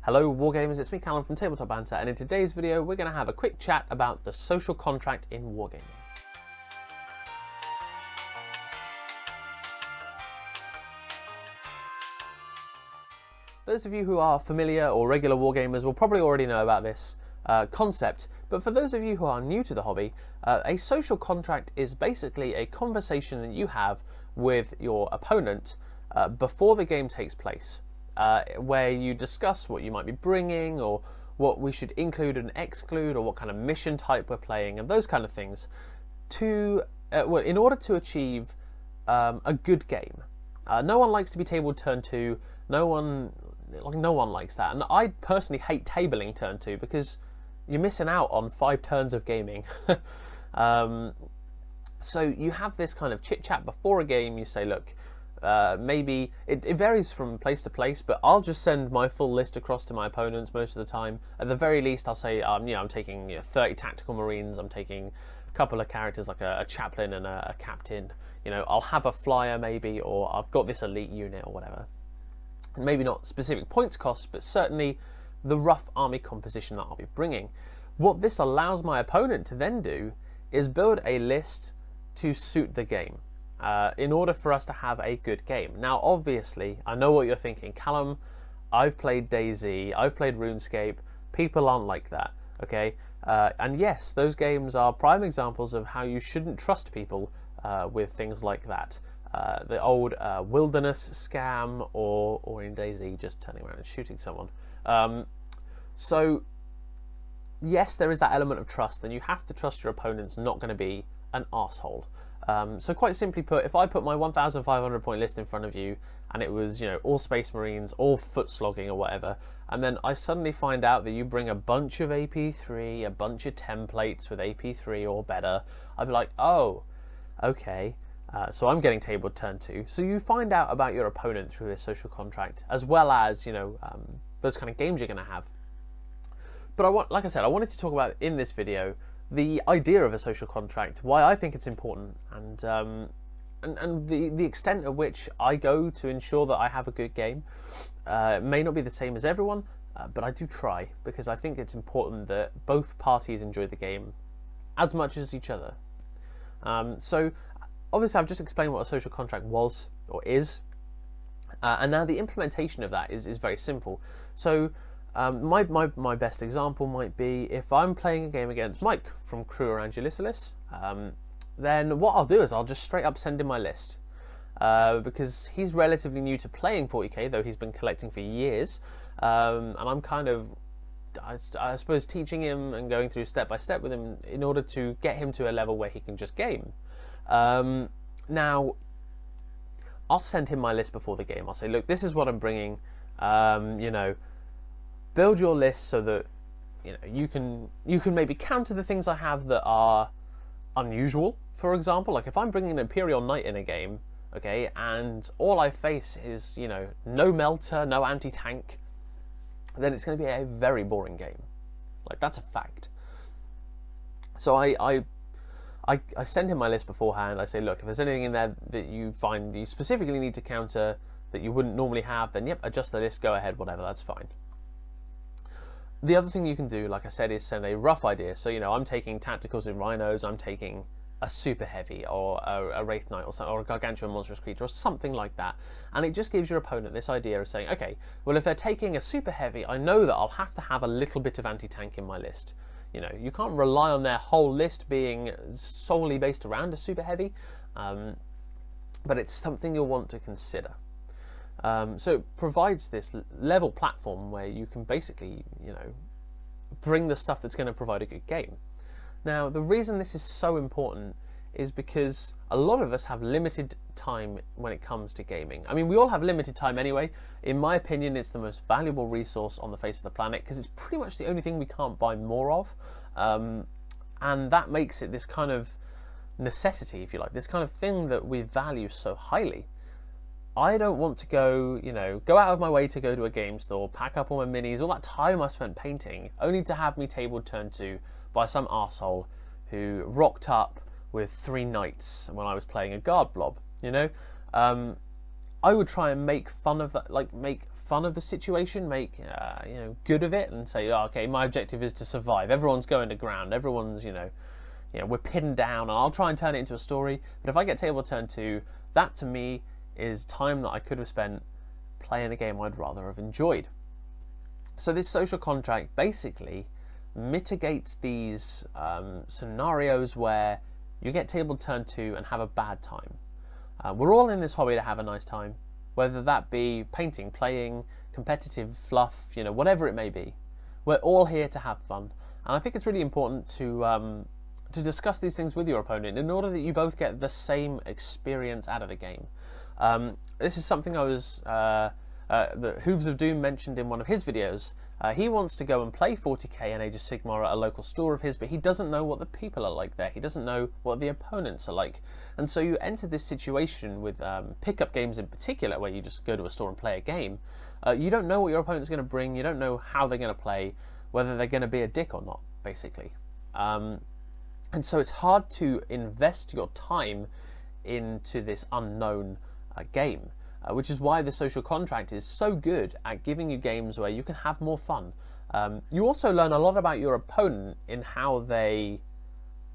Hello Wargames, it's me Callum from Tabletop Banter, and in today's video we're going to have a quick chat about the social contract in Wargaming. Those of you who are familiar or regular Wargamers will probably already know about this concept, but for those of you who are new to the hobby, a social contract is basically a conversation that you have with your opponent before the game takes place. Where you discuss what you might be bringing, or what we should include and exclude, or what kind of mission type we're playing, and those kind of things, to in order to achieve a good game. No one likes to be tabled turn 2. No one likes that, and I personally hate tabling turn 2 because you're missing out on 5 turns of gaming. So you have this kind of chit chat before a game. You say, look. Maybe it varies from place to place, but I'll just send my full list across to my opponents most of the time. At the very least, I'll say, I'm taking 30 tactical marines. I'm taking a couple of characters like a chaplain and a captain. I'll have a flyer maybe, or I've got this elite unit or whatever. Maybe not specific points cost, but certainly the rough army composition that I'll be bringing. What this allows my opponent to then do is build a list to suit the game. In order for us to have a good game. Now, obviously, I know what you're thinking. Callum, I've played DayZ, I've played RuneScape. People aren't like that, okay? And yes, those games are prime examples of how you shouldn't trust people with things like that. The old wilderness scam, or in DayZ, just turning around and shooting someone. So, yes, there is that element of trust, and you have to trust your opponent's not going to be an arsehole. So quite simply put, if I put my 1,500 point list in front of you and it was, all Space Marines, all foot slogging or whatever, and then I suddenly find out that you bring a bunch of AP3, a bunch of templates with AP3 or better, I'd be like, oh, okay, so I'm getting tabled turn 2. So you find out about your opponent through this social contract, as well as, those kind of games you're going to have. But like I said, I wanted to talk about in this video the idea of a social contract, why I think it's important, and the extent at which I go to ensure that I have a good game. It may not be the same as everyone, but I do try, because I think it's important that both parties enjoy the game as much as each other. So obviously I've just explained what a social contract was or is, and now the implementation of that is very simple. So my best example might be if I'm playing a game against Mike from Crew Around Ulysses, then what I'll do is I'll just straight up send him my list, because he's relatively new to playing 40k, though he's been collecting for years, and I'm kind of, I suppose, teaching him and going through step by step with him in order to get him to a level where he can just game. Now, I'll send him my list before the game. I'll say, look, this is what I'm bringing, build your list so that you can maybe counter the things I have that are unusual. For example, like if I'm bringing an Imperial Knight in a game, okay, and all I face is no melter, no anti-tank, then it's going to be a very boring game. Like, that's a fact. So I send him my list beforehand. I say, look, if there's anything in there that you find you specifically need to counter that you wouldn't normally have, then yep, adjust the list, go ahead, whatever, that's fine. The other thing you can do, like I said, is send a rough idea. So, I'm taking tacticals in rhinos, I'm taking a super heavy, or a wraith knight, or a gargantuan monstrous creature, or something like that. And it just gives your opponent this idea of saying, okay, well, if they're taking a super heavy, I know that I'll have to have a little bit of anti-tank in my list. You can't rely on their whole list being solely based around a super heavy, but it's something you'll want to consider. So it provides this level platform where you can basically, bring the stuff that's going to provide a good game. Now, the reason this is so important is because a lot of us have limited time when it comes to gaming. I mean, we all have limited time anyway. In my opinion, it's the most valuable resource on the face of the planet because it's pretty much the only thing we can't buy more of. And that makes it this kind of necessity, if you like, this kind of thing that we value so highly. I don't want to go out of my way to go to a game store, pack up all my minis, all that time I spent painting, only to have me tabled turn 2 by some arsehole who rocked up with 3 knights when I was playing a guard blob. I would try and make fun of that, fun of the situation, make good of it, and say, oh, okay, my objective is to survive. Everyone's going to ground. Everyone's we're pinned down, and I'll try and turn it into a story. But if I get table turn 2, that to me is time that I could have spent playing a game I'd rather have enjoyed. So this social contract basically mitigates these scenarios where you get table turn 2 and have a bad time. We're all in this hobby to have a nice time, whether that be painting, playing, competitive fluff, whatever it may be. We're all here to have fun, and I think it's really important to discuss these things with your opponent in order that you both get the same experience out of the game. This is something that Hooves of Doom mentioned in one of his videos. He wants to go and play 40k in Age of Sigmar at a local store of his, but he doesn't know what the people are like there. He doesn't know what the opponents are like. And so you enter this situation with pickup games in particular, where you just go to a store and play a game. You don't know what your opponent's going to bring. You don't know how they're going to play, whether they're going to be a dick or not, basically. And so it's hard to invest your time into this unknown game. Which is why the social contract is so good at giving you games where you can have more fun. You also learn a lot about your opponent in how they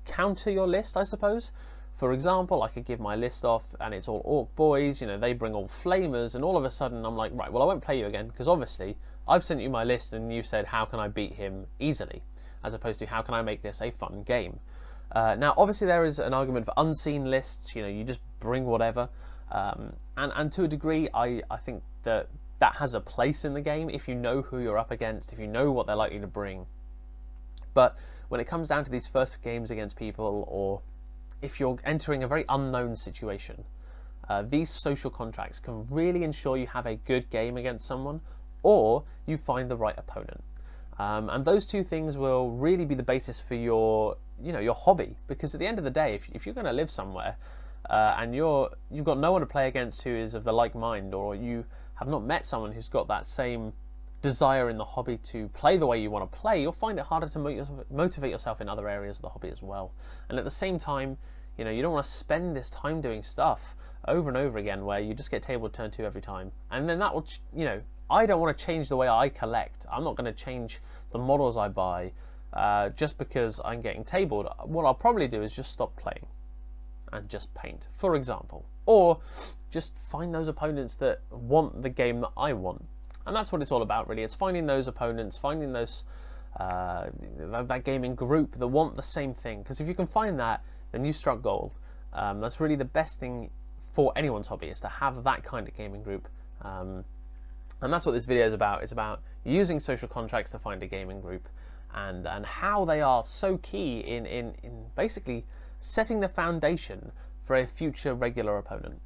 counter your list, I suppose. For example, I could give my list off and it's all orc boys, they bring all flamers, and all of a sudden I'm like, right, well, I won't play you again, because obviously I've sent you my list and you said, how can I beat him easily? As opposed to, how can I make this a fun game? Now, obviously there is an argument for unseen lists, you just bring whatever. And to a degree, I think that has a place in the game if you know who you're up against, if you know what they're likely to bring. But when it comes down to these first games against people, or if you're entering a very unknown situation, these social contracts can really ensure you have a good game against someone, or you find the right opponent. And those two things will really be the basis for your hobby, because at the end of the day, if you're going to live somewhere, and you've got no one to play against who is of the like mind, or you have not met someone who's got that same desire in the hobby to play the way you want to play, you'll find it harder to motivate yourself in other areas of the hobby as well. And at the same time, you don't want to spend this time doing stuff over and over again where you just get table turn 2 every time. And then that will, I don't want to change the way I collect. I'm not going to change the models I buy just because I'm getting tabled. What I'll probably do is just stop playing and just paint, for example, or just find those opponents that want the game that I want. And that's what it's all about, really. It's finding those opponents, finding those that gaming group that want the same thing, because if you can find that, then you struck gold. That's really the best thing for anyone's hobby, is to have that kind of gaming group. And that's what this video is about. It's about using social contracts to find a gaming group, and how they are so key in basically setting the foundation for a future regular opponent.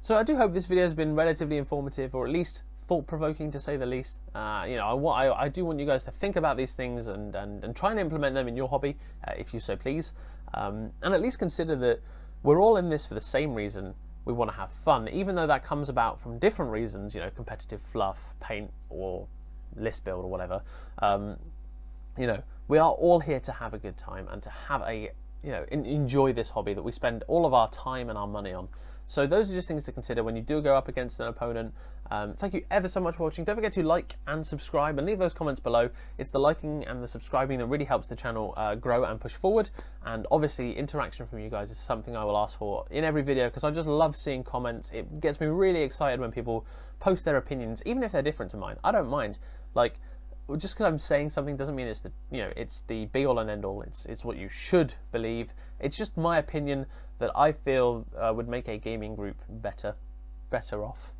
So I do hope this video has been relatively informative, or at least thought-provoking, to say the least. I do want you guys to think about these things and try and implement them in your hobby, if you so please. And at least consider that we're all in this for the same reason. We want to have fun, even though that comes about from different reasons, competitive fluff, paint, or list build, or whatever. We are all here to have a good time and to have enjoy this hobby that we spend all of our time and our money on. So those are just things to consider when you do go up against an opponent. Thank you ever so much for watching. Don't forget to like and subscribe, and leave those comments below. It's the liking and the subscribing that really helps the channel grow and push forward. And obviously interaction from you guys is something I will ask for in every video, because I just love seeing comments. It gets me really excited when people post their opinions, even if they're different to mine. I don't mind. Just because I'm saying something doesn't mean it's the be all and end all. It's what you should believe. It's just my opinion that I feel would make a gaming group better off.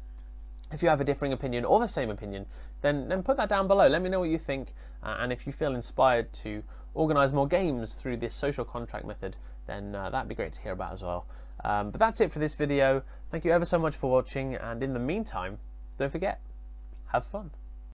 If you have a differing opinion or the same opinion, then put that down below. Let me know what you think, and if you feel inspired to organise more games through this social contract method, then that'd be great to hear about as well. But that's it for this video. Thank you ever so much for watching, and in the meantime, don't forget, have fun.